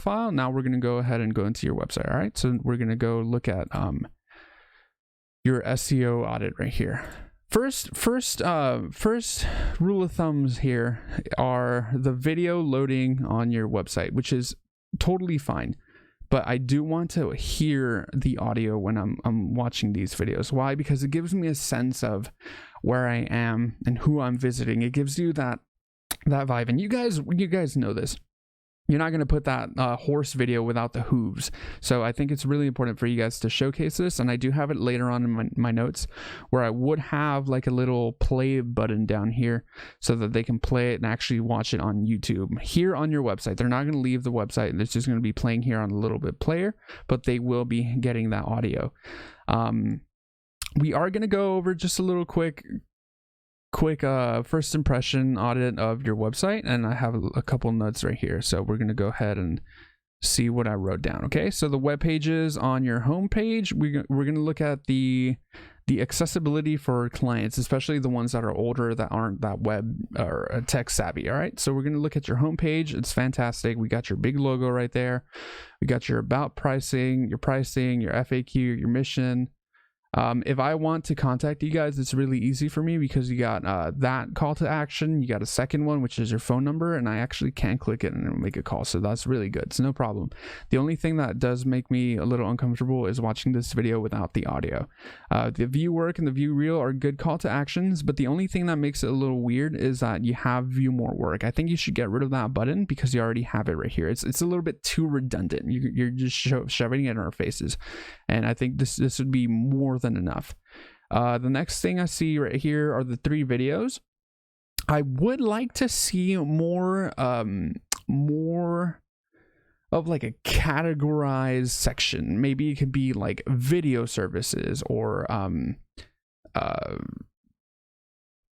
file. Now we're going to go ahead and go into your website. All right, so we're going to go look at your SEO audit right here. First rule of thumbs here are the video loading on your website, which is totally fine. But I do want to hear the audio when I'm watching these videos. Why? Because it gives me a sense of where I am and who I'm visiting. It gives you that vibe. And you guys know this. You're not going to put that horse video without the hooves. So I think it's really important for you guys to showcase this. And I do have it later on in my notes where I would have like a little play button down here so that they can play it and actually watch it on YouTube. Here on your website, they're not going to leave the website. It's just going to be playing here on a little bit player, but they will be getting that audio. We are going to go over just a little quick first impression audit of your website, and I have a couple notes right here, so we're going to go ahead and see what I wrote down. Okay, so the web pages on your home page, we're going to look at the accessibility for clients, especially the ones that are older that aren't that web or tech savvy. All right, so we're going to look at your home page. It's fantastic. We got your big logo right there. We got your about pricing, your FAQ, your mission. If I want to contact you guys, it's really easy for me because you got that call to action. You got a second one, which is your phone number, and I actually can click it and make a call. So that's really good. It's no problem. The only thing that does make me a little uncomfortable is watching this video without the audio. The view work and the view reel are good call to actions, but the only thing that makes it a little weird is that you have view more work. I think you should get rid of that button because you already have it right here. It's a little bit too redundant. You're just shoving it in our faces, and I think this would be more than enough. The next thing I see right here are the 3 videos. I would like to see more of like a categorized section. Maybe it could be like video services or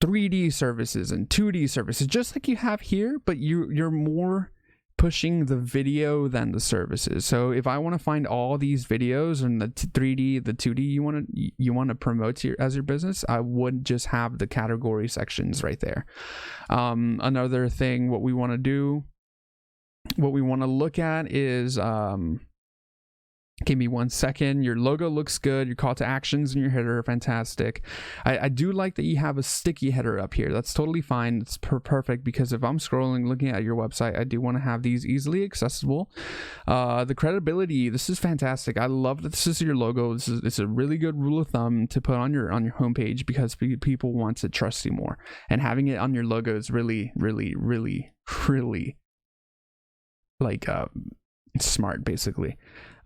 3D services and 2D services, just like you have here, but you're more pushing the video than the services. So if I want to find all these videos and the 3D, the 2D you want to promote as your business, I would just have the category sections right there. Another thing, what we want to look at is give me 1 second. Your logo looks good. Your call to actions and your header are fantastic. I do like that you have a sticky header up here. That's totally fine. It's perfect because if I'm scrolling, looking at your website, I do want to have these easily accessible. The credibility, this is fantastic. I love that this is your logo. It's a really good rule of thumb to put on your homepage because people want to trust you more. And having it on your logo is really, really, really, really like smart, basically.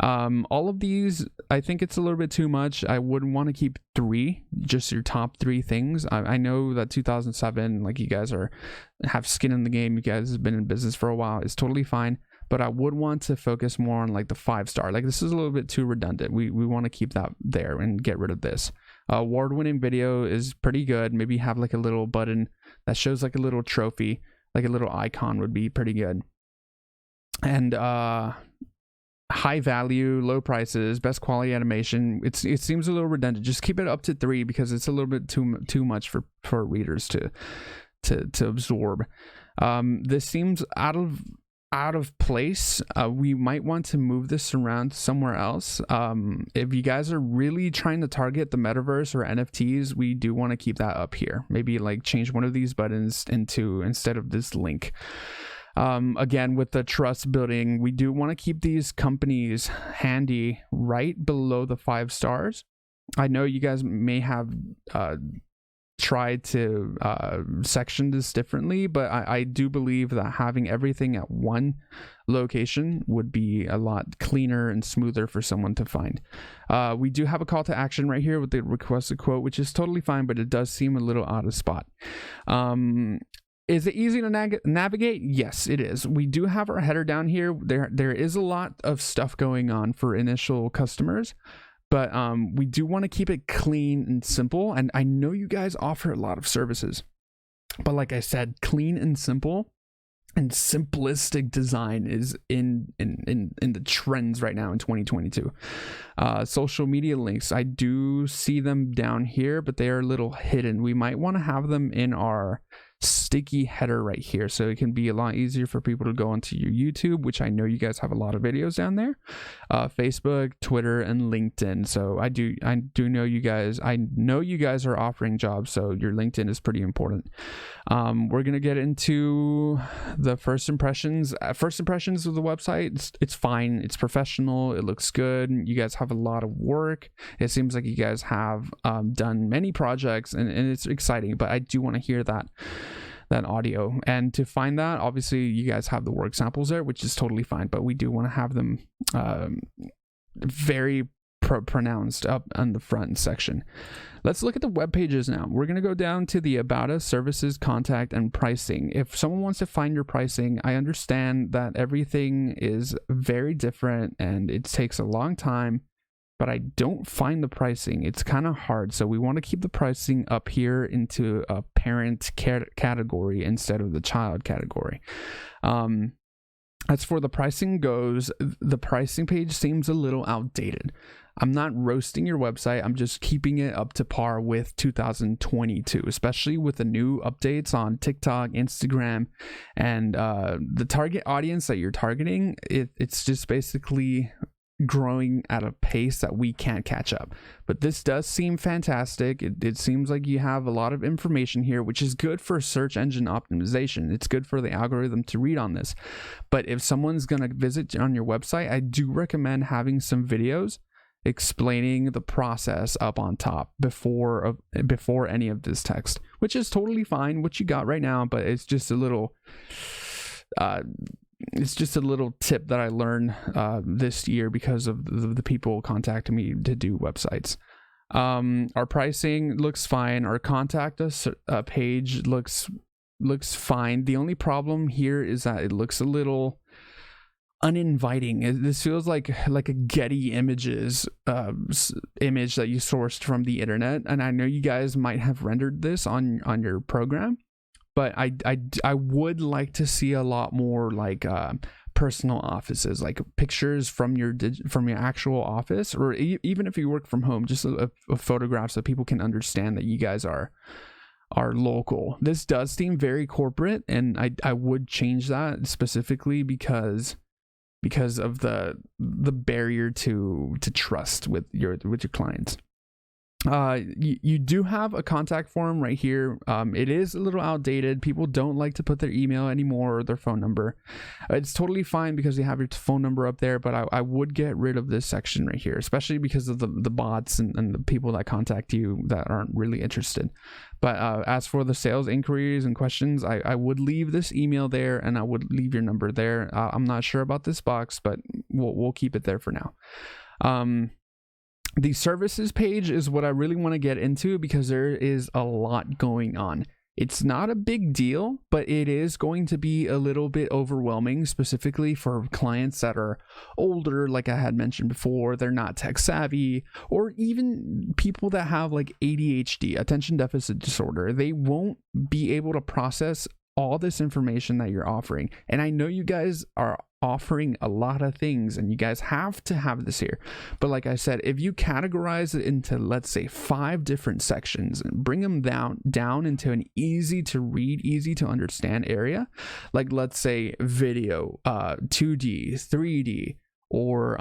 All of these, I think it's a little bit too much. I wouldn't want to keep 3, just your top 3 things. I know that 2007, like you guys have skin in the game. You guys have been in business for a while. It's totally fine. But I would want to focus more on like the 5-star. Like this is a little bit too redundant. We want to keep that there and get rid of this. Award-winning video is pretty good. Maybe have like a little button that shows like a little trophy, like a little icon would be pretty good. And high value, low prices, best quality animation. It seems a little redundant. Just keep it up to 3 because it's a little bit too much for readers to absorb. This seems out of place. We might want to move this around somewhere else. If you guys are really trying to target the metaverse or NFTs, we do want to keep that up here. Maybe like change one of these buttons instead of this link. Again, with the trust building, we do want to keep these companies handy right below the 5 stars. I know you guys may have tried to section this differently, but I do believe that having everything at one location would be a lot cleaner and smoother for someone to find. We do have a call to action right here with the requested quote, which is totally fine, but it does seem a little out of spot. Is it easy to navigate? Yes, it is. We do have our header down here. There is a lot of stuff going on for initial customers, but we do want to keep it clean and simple. And I know you guys offer a lot of services, but like I said, clean and simple and simplistic design is in the trends right now in 2022. Social media links, I do see them down here, but they are a little hidden. We might want to have them in our sticky header right here, so it can be a lot easier for people to go onto your YouTube, which I know you guys have a lot of videos down there, Facebook, Twitter, and LinkedIn. So I do know you guys. I know you guys are offering jobs, so your LinkedIn is pretty important. We're gonna get into the first impressions. First impressions of the website. It's fine. It's professional. It looks good. You guys have a lot of work. It seems like you guys have done many projects, and it's exciting. But I do want to hear that audio, and to find that, obviously you guys have the work samples there, which is totally fine, but we do want to have them very pronounced up on the front section. Let's look at the web pages now. We're going to go down to the About Us, Services, Contact, and Pricing. If someone wants to find your pricing, I understand that everything is very different and it takes a long time, but I don't find the pricing. It's kind of hard. So we want to keep the pricing up here into a parent category instead of the child category. As for the pricing goes, the pricing page seems a little outdated. I'm not roasting your website. I'm just keeping it up to par with 2022, especially with the new updates on TikTok, Instagram, and the target audience that you're targeting. It's just basically growing at a pace that we can't catch up. But this does seem fantastic. It seems like you have a lot of information here, which is good for search engine optimization. It's good for the algorithm to read on this. But if someone's going to visit on your website, I do recommend having some videos explaining the process up on top before any of this text, which is totally fine what you got right now, but it's just a little tip that I learned this year because of the people contacting me to do websites. Our pricing looks fine. Our contact us page looks fine. The only problem here is that it looks a little uninviting. This feels like a Getty Images image that you sourced from the internet, and I know you guys might have rendered this on your program, but I would like to see a lot more like personal offices, like pictures from your actual office, or even if you work from home, just a photograph so people can understand that you guys are local. This does seem very corporate, and I would change that specifically because of the barrier to trust with your clients. You do have a contact form right here. It is a little outdated. People don't like to put their email anymore or their phone number. It's totally fine because you have your phone number up there, but I would get rid of this section right here, especially because of the bots and the people that contact you that aren't really interested. But as for the sales inquiries and questions, I would leave this email there, and I would leave your number there. I'm not sure about this box, but we'll keep it there for now. The services page is what I really want to get into because there is a lot going on. It's not a big deal, but it is going to be a little bit overwhelming, specifically for clients that are older, like I had mentioned before. They're not tech savvy, or even people that have like ADHD, attention deficit disorder. They won't be able to process all this information that you're offering. And I know you guys are offering a lot of things and you guys have to have this here, but like I said, if you categorize it into, let's say, 5 different sections and bring them down into an easy to read, easy to understand area, like let's say video, 2D, 3D, or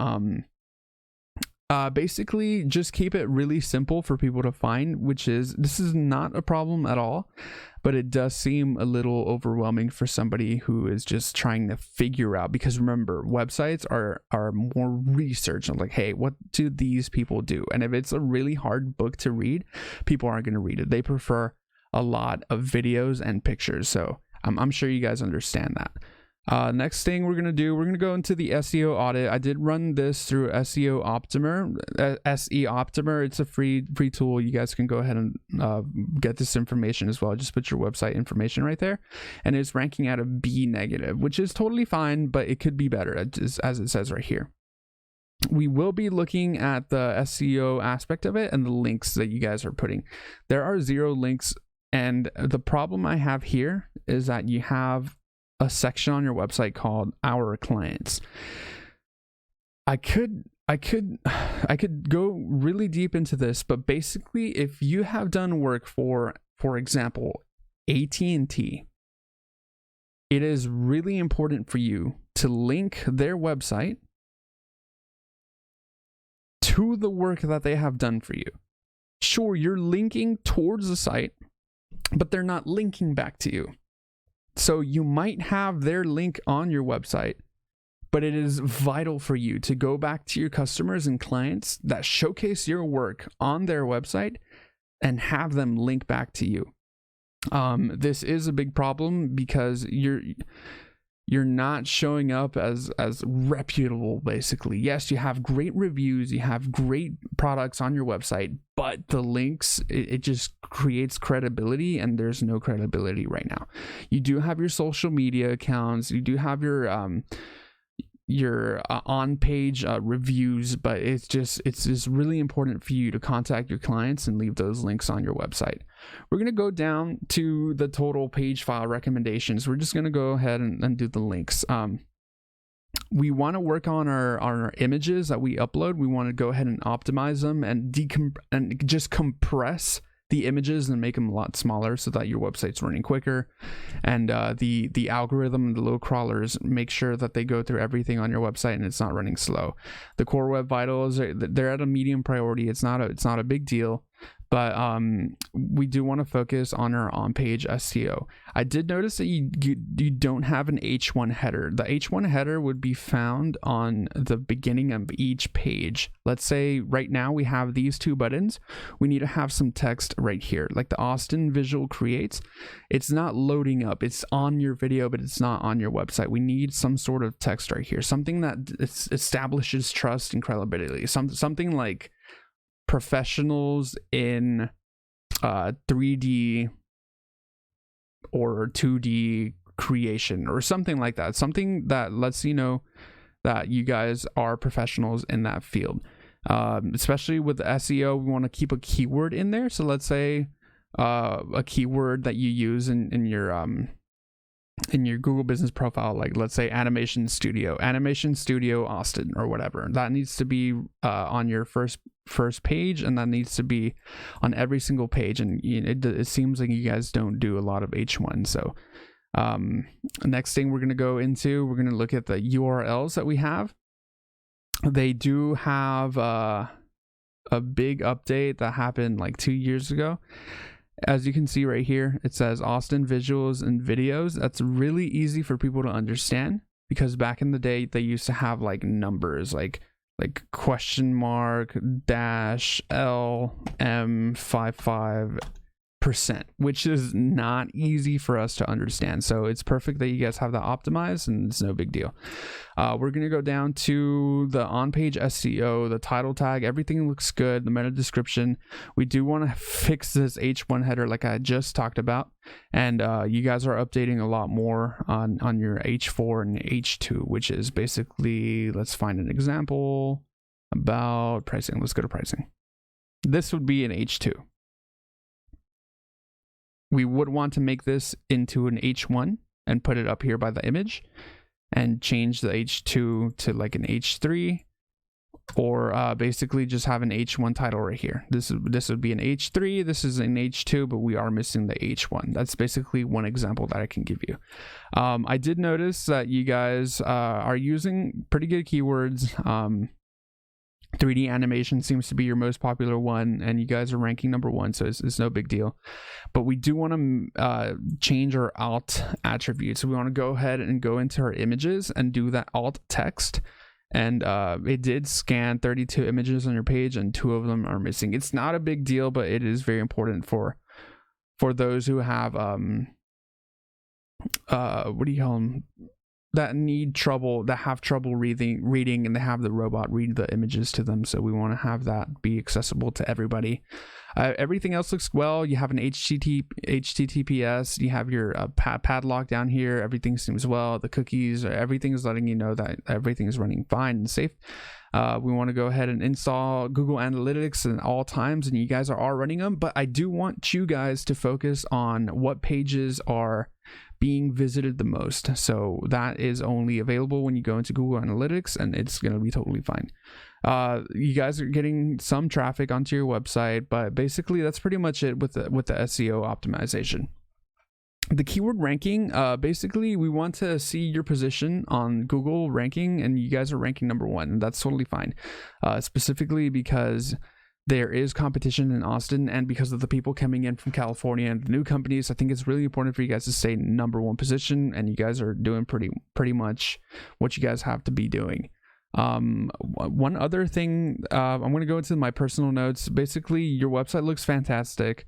basically just keep it really simple for people to find, this is not a problem at all, but it does seem a little overwhelming for somebody who is just trying to figure out, because remember, websites are more research. I'm like, hey, what do these people do? And if it's a really hard book to read, people aren't going to read it. They prefer a lot of videos and pictures. So I'm sure you guys understand that. Next thing we're going to go into the SEO audit. I did run this through SEO Optimer, SE Optimer. It's a free tool. You guys can go ahead and get this information as well. Just put your website information right there, and it's ranking at a B negative, which is totally fine, but it could be better, as it says right here. We will be looking at the SEO aspect of it and the links that you guys are putting. There are 0 links, and the problem I have here is that you have a section on your website called Our Clients. I could go really deep into this, but basically, if you have done work for example, AT&T, it is really important for you to link their website to the work that they have done for you. Sure, you're linking towards the site, but they're not linking back to you. So you might have their link on your website, but it is vital for you to go back to your customers and clients that showcase your work on their website and have them link back to you. This is a big problem because you're not showing up as reputable, basically. Yes, you have great reviews, you have great products on your website, but the links, it just creates credibility, and there's no credibility right now. You do have your social media accounts, you do have your on-page reviews, but it's just really important for you to contact your clients and leave those links on your website. We're going to go down to the total page file recommendations. We're just going to go ahead and do the links. We want to work on our images that we upload. We want to go ahead and optimize them and just compress the images and make them a lot smaller so that your website's running quicker. And the algorithm and the load crawlers make sure that they go through everything on your website and it's not running slow. The Core Web Vitals, they're at a medium priority. It's not a big deal, but we do want to focus on our on-page SEO. I did notice that you don't have an H1 header. The H1 header would be found on the beginning of each page. Let's say right now we have these two buttons. We need to have some text right here, like the Austin Visual Creates. It's not loading up. It's on your video, but it's not on your website. We need some sort of text right here, something that establishes trust and credibility. Something like professionals in 3D or 2D creation or something like that. Something that lets you know that you guys are professionals in that field. Especially with the SEO, we want to keep a keyword in there. So let's say a keyword that you use in your Google business profile, like let's say animation studio Austin or whatever. That needs to be on your first page, and that needs to be on every single page. And it seems like you guys don't do a lot of H1. So next thing we're going to go into, we're going to look at the URLs that we have. They do have a big update that happened like 2 years ago. As you can see right here, it says Austin Visuals and Videos. That's really easy for people to understand, because back in the day they used to have like numbers like question mark dash LM55%, which is not easy for us to understand. So it's perfect that you guys have that optimized, and it's no big deal. We're going to go down to the on-page SEO, the title tag, everything looks good, the meta description. We do want to fix this H1 header like I just talked about, and you guys are updating a lot more on your H4 and H2, which is basically, let's find an example about pricing. Let's go to pricing. This would be an H2. We would want to make this into an H1 and put it up here by the image, and change the H2 to like an H3, or basically just have an H1 title right here. This would be an H3, this is an H2, but we are missing the H1. That's basically one example that I can give you. I did notice that you guys are using pretty good keywords. 3D animation seems to be your most popular one, and you guys are ranking #1, so it's no big deal. But we do want to change our alt attribute. So we want to go ahead and go into our images and do that alt text. And it did scan 32 images on your page, and 2 of them are missing. It's not a big deal, but it is very important for those who have what do you call them? That have trouble reading, and they have the robot read the images to them. So we want to have that be accessible to everybody. Everything else looks well. You have an HTTPS, you have your padlock down here. Everything seems well. The cookies, everything is letting you know that everything is running fine and safe. We want to go ahead and install Google Analytics at all times, and you guys are running them, but I do want you guys to focus on what pages are being visited the most. So that is only available when you go into Google Analytics, and it's going to be totally fine. You guys are getting some traffic onto your website, but basically that's pretty much it with the SEO optimization. the keyword ranking, basically we want to see your position on Google ranking, and you guys are ranking number 1, and that's totally fine. Specifically because there is competition in Austin, and because of the people coming in from California and the new companies, I think it's really important for you guys to stay number 1 position, and you guys are doing pretty much what you guys have to be doing. One other thing, I'm going to go into my personal notes. Basically, your website looks fantastic.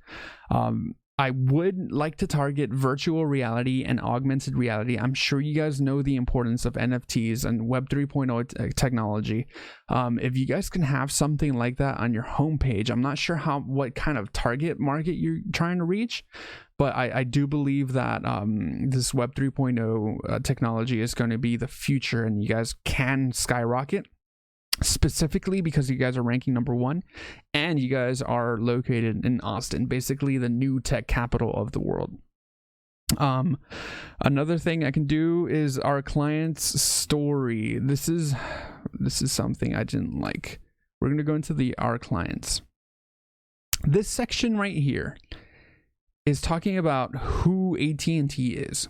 I would like to target virtual reality and augmented reality. I'm sure you guys know the importance of NFTs and Web 3.0 technology. If you guys can have something like that on your homepage, I'm not sure what kind of target market you're trying to reach, but I do believe that this Web 3.0 technology is going to be the future, and you guys can skyrocket. Specifically because you guys are ranking number 1 and you guys are located in Austin, basically the new tech capital of the world. Another thing I can do is our client's story. This is something I didn't like. We're going to go into our clients. This section right here is talking about who AT&T is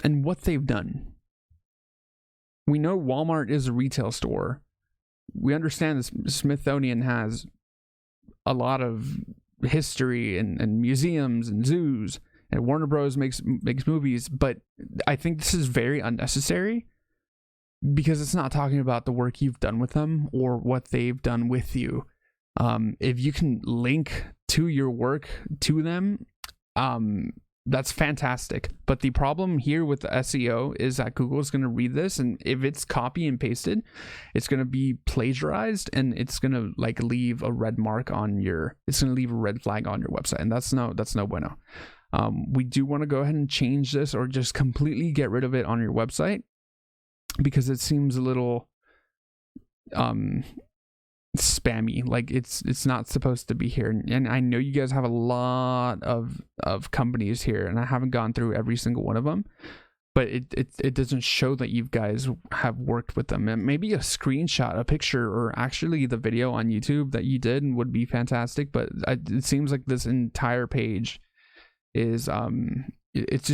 and what they've done. We know Walmart is a retail store. We understand the Smithsonian has a lot of history and museums and zoos, and Warner Bros. makes movies, but I think this is very unnecessary because it's not talking about the work you've done with them or what they've done with you. If you can link to your work to them, that's fantastic. But the problem here with the SEO is that Google is going to read this, and if it's copy and pasted, it's going to be plagiarized, and it's going to like leave a red mark on it's going to leave a red flag on your website, and that's no bueno. We do want to go ahead and change this, or just completely get rid of it on your website, because it seems a little spammy. Like it's not supposed to be here, and I know you guys have a lot of companies here, and I haven't gone through every single one of them, but it doesn't show that you guys have worked with them. And maybe a screenshot, a picture, or actually the video on YouTube that you did would be fantastic. But it seems like this entire page is it's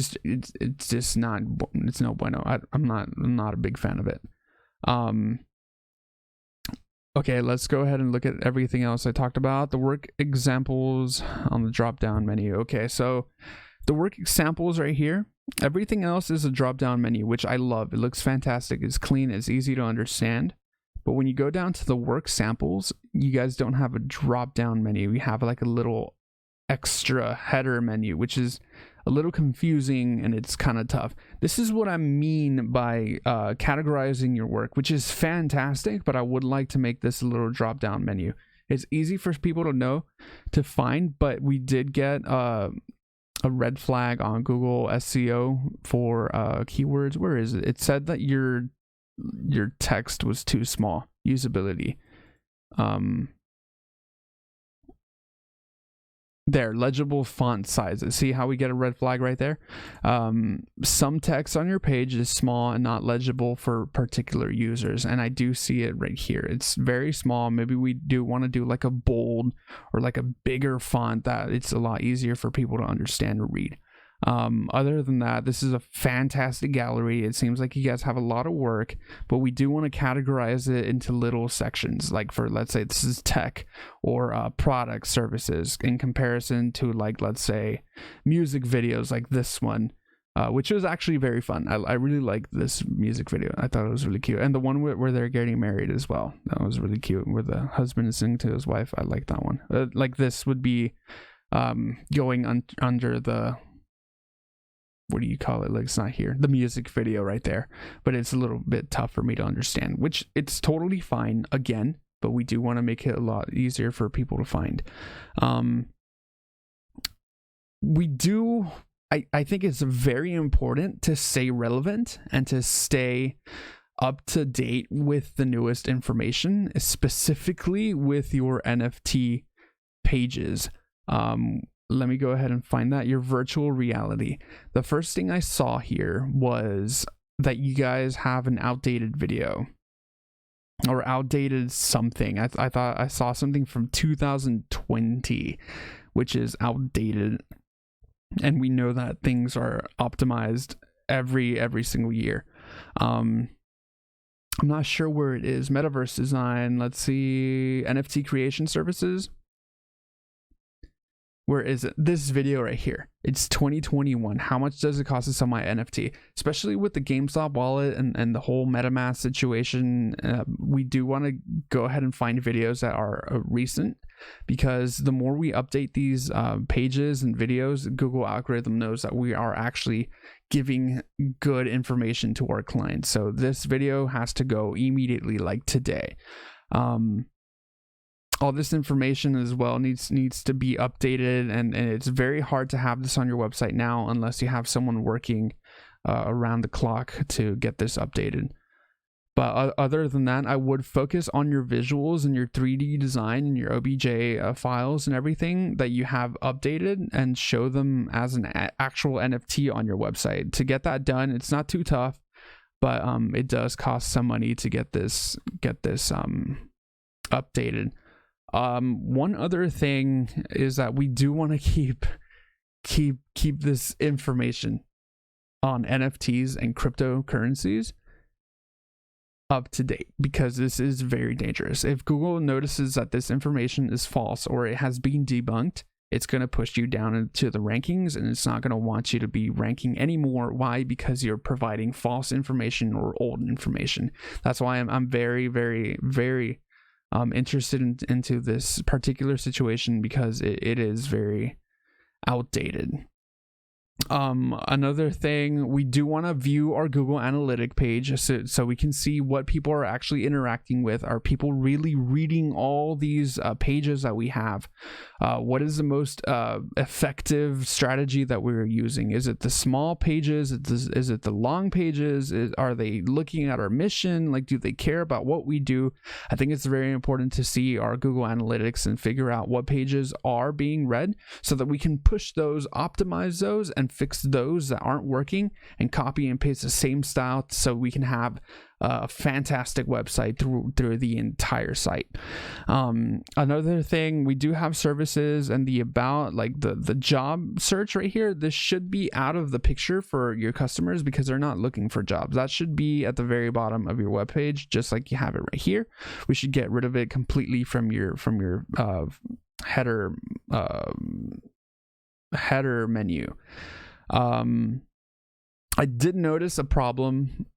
just not, it's no bueno. I'm not a big fan of it. Okay, let's go ahead and look at everything else I talked about. The work examples on the drop down menu. Okay, so the work examples right here. Everything else is a drop down menu, which I love. It looks fantastic. It's clean. It's easy to understand. But when you go down to the work samples, you guys don't have a drop down menu. You have like a little extra header menu, which is a little confusing, and it's kind of tough. This is what I mean by categorizing your work, which is fantastic, but I would like to make this a little drop down menu. It's easy for people to know, to find, but we did get a red flag on Google SEO for keywords. Where is it? It said that your text was too small. Usability. There, legible font sizes. See how we get a red flag right there? Some text on your page is small and not legible for particular users, and I do see it right here. It's very small. Maybe we do want to do like a bold or like a bigger font that it's a lot easier for people to understand or read. Other than that, this is a fantastic gallery. It seems like you guys have a lot of work, but we do want to categorize it into little sections, like for, let's say this is tech or product services, in comparison to, like, let's say music videos like this one, which was actually very fun. I really liked this music video. I thought it was really cute. And the one where they're getting married as well, that was really cute, where the husband is singing to his wife. I like that one. Like this would be going under the, what do you call it? Like, it's not here, the music video right there, but it's a little bit tough for me to understand, which it's totally fine again, but we do want to make it a lot easier for people to find. I think it's very important to stay relevant and to stay up to date with the newest information, specifically with your NFT pages. Let me go ahead and find that. Your virtual reality. The first thing I saw here was that you guys have an outdated video or outdated something. I thought I saw something from 2020, which is outdated. and we know that things are optimized every single year. I'm not sure where it is. Metaverse design. Let's see. NFT creation services. Where is it? This video right here. It's 2021. How much does it cost to sell my NFT? Especially with the GameStop wallet and the whole MetaMask situation, we do want to go ahead and find videos that are recent, because the more we update these pages and videos, Google algorithm knows that we are actually giving good information to our clients. So this video has to go immediately, like today. All this information as well needs to be updated, and it's very hard to have this on your website now unless you have someone working around the clock to get this updated. But other than that, I would focus on your visuals and your 3D design and your OBJ files and everything that you have updated, and show them as an actual NFT on your website. To get that done, it's not too tough, but it does cost some money to get this updated. One other thing is that we do want to keep this information on NFTs and cryptocurrencies up to date, because this is very dangerous. If Google notices that this information is false or it has been debunked, it's going to push you down into the rankings, and it's not going to want you to be ranking anymore. Why? Because you're providing false information or old information. That's why I'm very, very, very interested into this particular situation, because it is very outdated. Another thing, we do want to view our Google Analytic page so we can see what people are actually interacting with. Are people really reading all these pages that we have? What is the most effective strategy that we're using? Is it the small pages? Is it the long pages? Are they looking at our mission? Like, do they care about what we do? I think it's very important to see our Google Analytics and figure out what pages are being read, so that we can push those, optimize those, and fix those that aren't working, and copy and paste the same style, so we can have a fantastic website through the entire site. Another thing, we do have services and the about, like the job search right here. This should be out of the picture for your customers, because they're not looking for jobs. That should be at the very bottom of your webpage, just like you have it right here. We should get rid of it completely from your header menu. I did notice a problem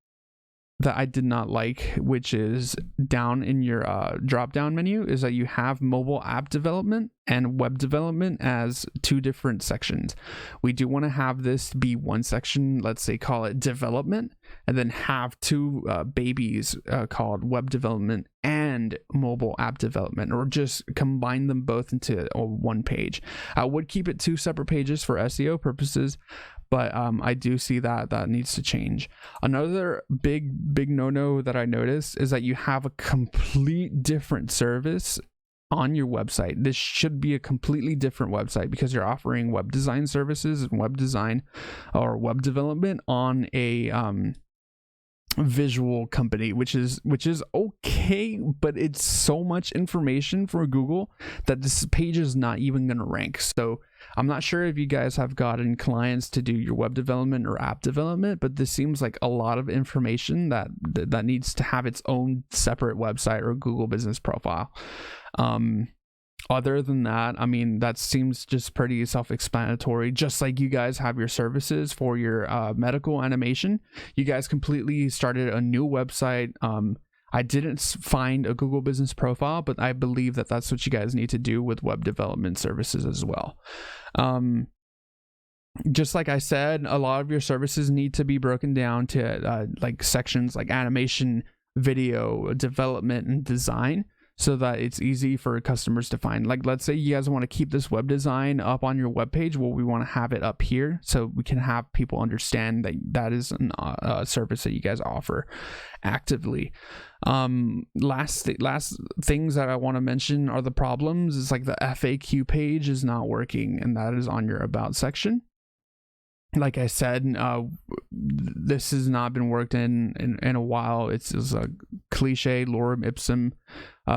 that I did not like, which is down in your drop down menu, is that you have mobile app development and web development as two different sections. We do want to have this be one section, let's say call it development, and then have two babies called web development and mobile app development, or just combine them both into one page. I would keep it two separate pages for SEO purposes, but I do see that needs to change. Another big no-no that I noticed is that you have a complete different service on your website. This should be a completely different website, because you're offering web design services and web design or web development on a visual company, which is okay, but it's so much information for Google that this page is not even going to rank. So I'm not sure if you guys have gotten clients to do your web development or app development, but this seems like a lot of information that needs to have its own separate website or Google business profile. Other than that, I mean, that seems just pretty self-explanatory. Just like you guys have your services for your medical animation, you guys completely started a new website. I didn't find a Google business profile, but I believe that that's what you guys need to do with web development services as well. Just like I said, a lot of your services need to be broken down to like sections like animation, video, development, and design, so that it's easy for customers to find. Like, let's say you guys want to keep this web design up on your web page. Well, we want to have it up here so we can have people understand that that is a service that you guys offer actively. Last things that I want to mention are the problems. It's like the FAQ page is not working, and that is on your about section. Like I said, this has not been worked in a while. It's a cliche, lorem ipsum.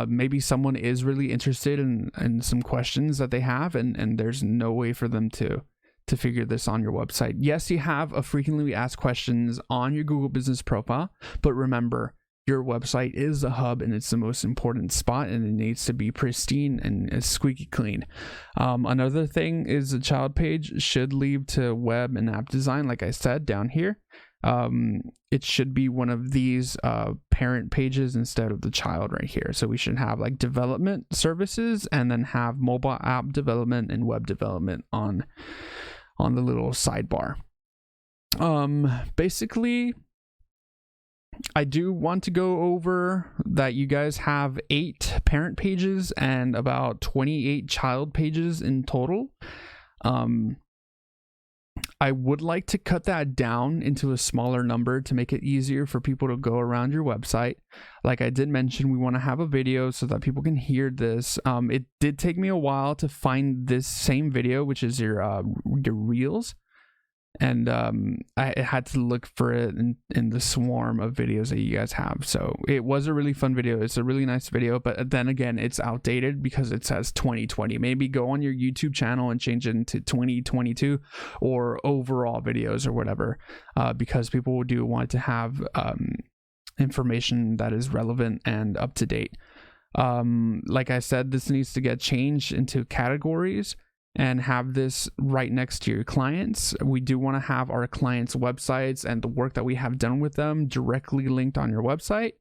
Maybe someone is really interested in some questions that they have, and there's no way for them to to figure this on your website. Yes, you have a frequently asked questions on your Google Business Profile, but remember, your website is the hub and it's the most important spot, and it needs to be pristine and squeaky clean. Another thing is the child page should lead to web and app design, like I said down here. It should be one of these parent pages instead of the child right here. So we should have like development services and then have mobile app development and web development on the little sidebar. Basically, I do want to go over that you guys have 8 parent pages and about 28 child pages in total. I would like to cut that down into a smaller number to make it easier for people to go around your website. Like I did mention, we want to have a video so that people can hear this. It did take me a while to find this same video, which is your Reels. And I had to look for it in the swarm of videos that you guys have. So it was a really fun video. It's a really nice video, but then again, it's outdated because it says 2020. Maybe go on your YouTube channel and change it into 2022 or overall videos or whatever, because people do want to have information that is relevant and up to date. Like I said, this needs to get changed into categories and have this right next to your clients. We do want to have our clients' websites and the work that we have done with them directly linked on your website,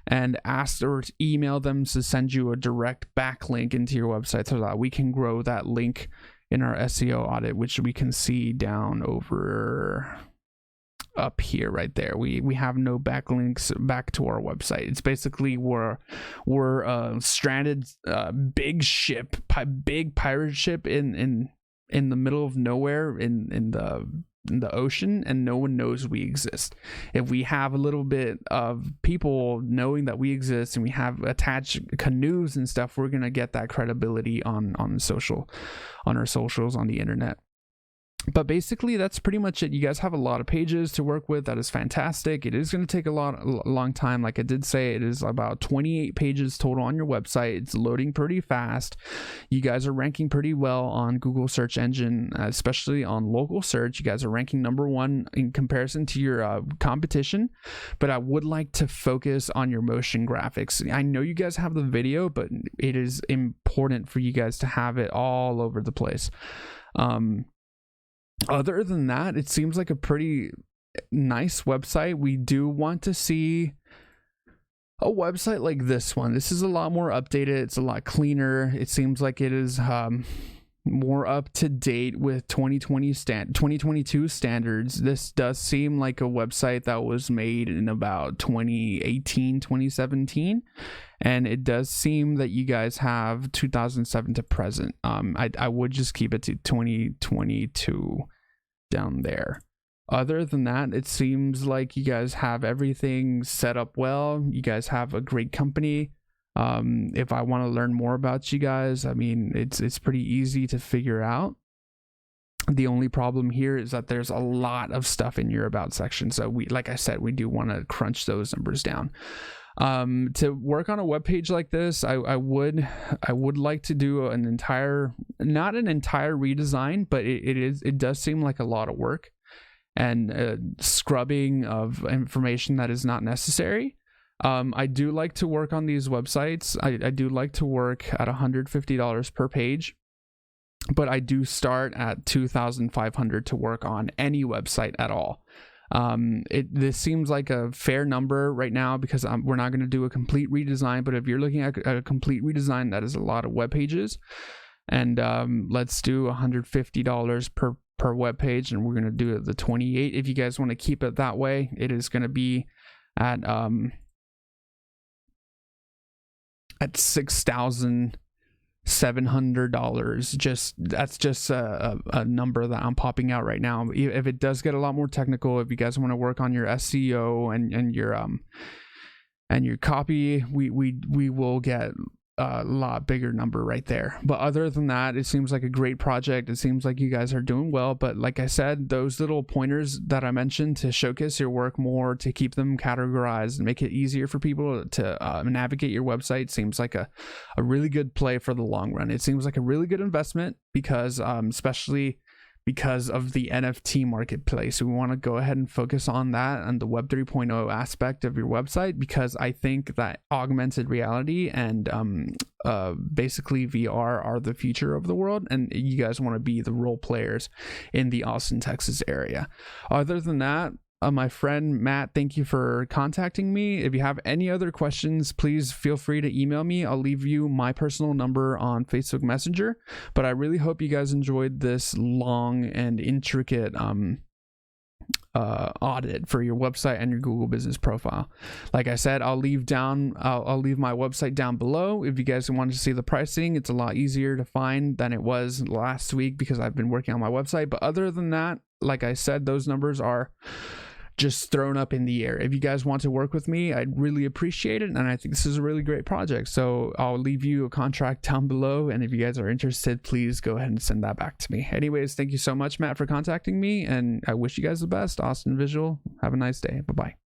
and ask or email them to send you a direct backlink into your website so that we can grow that link in our SEO audit, which we can see down over up here right there. We have no backlinks back to our website. It's basically we're a stranded big pirate ship in the middle of nowhere in the ocean, and no one knows we exist. If we have a little bit of people knowing that we exist and we have attached canoes and stuff, we're gonna get that credibility on our socials on the internet. But basically, that's pretty much it. You guys have a lot of pages to work with. That is fantastic. It is going to take a long time. Like I did say, it is about 28 pages total on your website. It's loading pretty fast. You guys are ranking pretty well on Google search engine, especially on local search. You guys are ranking #1 in comparison to your competition. But I would like to focus on your motion graphics. I know you guys have the video, but it is important for you guys to have it all over the place. Other than that, it seems like a pretty nice website. We do want to see a website like this one. This is a lot more updated. It's a lot cleaner. It seems like it is more up to date with 2022 standards. This does seem like a website that was made in about 2018, 2017. And it does seem that you guys have 2007 to present. I would just keep it to 2022 down there. Other than that, it seems like you guys have everything set up well. You guys have a great company. If I want to learn more about you guys, I mean, it's pretty easy to figure out. The only problem here is that there's a lot of stuff in your about section. So like I said, we do want to crunch those numbers down. To work on a web page like this, I would like to do not an entire redesign, but it does seem like a lot of work and scrubbing of information that is not necessary. I do like to work on these websites. I do like to work at $150 per page, but I do start at $2,500 to work on any website at all. This seems like a fair number right now because we're not going to do a complete redesign, but if you're looking at a complete redesign, that is a lot of web pages. And let's do $150 per web page, and we're going to do it the 28. If you guys want to keep it that way, it is going to be at $6,700. That's just a number that I'm popping out right now. If it does get a lot more technical, if you guys want to work on your SEO and your copy, we will get a lot bigger number right there. But other than that, it seems like a great project. It seems like you guys are doing well. But like I said, those little pointers that I mentioned to showcase your work more, to keep them categorized and make it easier for people to navigate your website, seems like a really good play for the long run. It seems like a really good investment because especially because of the NFT marketplace. We want to go ahead and focus on that and the Web 3.0 aspect of your website, because I think that augmented reality and basically VR are the future of the world, and you guys want to be the role players in the Austin, Texas area. Other than that, my friend Matt, thank you for contacting me. If you have any other questions, please feel free to email me. I'll leave you my personal number on Facebook Messenger. But I really hope you guys enjoyed this long and intricate audit for your website and your Google Business Profile. Like I said, I'll leave my website down below. If you guys want to see the pricing, it's a lot easier to find than it was last week because I've been working on my website. But other than that, like I said, those numbers are just thrown up in the air. If you guys want to work with me, I'd really appreciate it, and I think this is a really great project. So I'll leave you a contract down below, and if you guys are interested, please go ahead and send that back to me. Anyways, thank you so much, Matt, for contacting me, and I wish you guys the best. Austin Visual, have a nice day. Bye-bye.